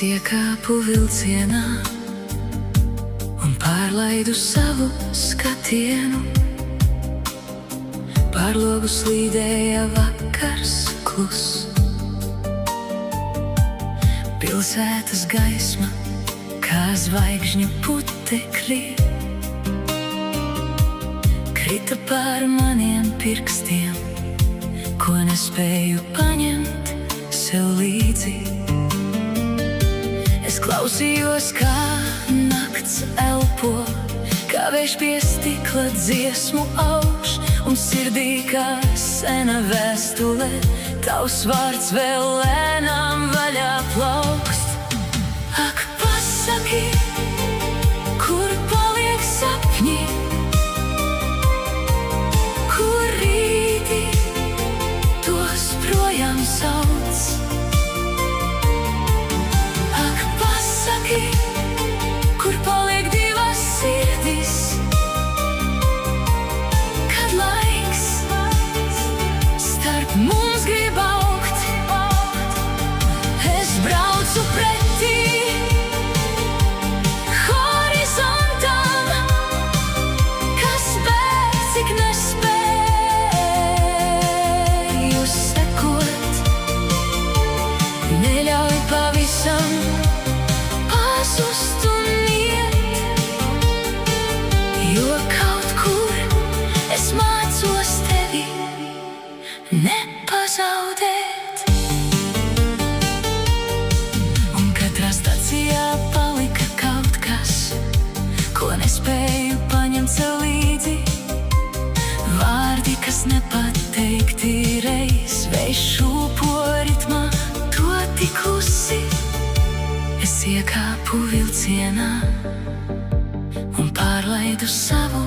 iekāpu vilcienā un pārlaidu savu skatienu. Pār logu slīdēja vakars klus. Pilsētas gaisma, kā zvaigžņu putekļi, krita pār maniem pirkstiem, ko nespēju paņemt sev līdzi. Es klausījos, kā nakts elpo, kā vējš pie stikla dziesmu auš, un sirdī kā sena vēstule, tavs vārds vēl lēnām vaļā plaukst. Ak, pasaki, kur paliek sapņi, kur rīti tos projām sauc. Ak, pasaki, kur paliek divas sirdis, kad laiks starp mums grib augt. Es braucu pretī horizontam, kas bēg, cik nespēju sekot. Neļauj pavisam pazust un iet, jo kaut kur es mācos tevi nepazaudēt. Un katrā stacijā palika kaut kas, ko nespēju paņemt sev līdzi. Vārdi, kas nepateikti reiz, vējš šūpo ritmā, to tikusi. Es iekāpu vilcienā un pārlaidu savu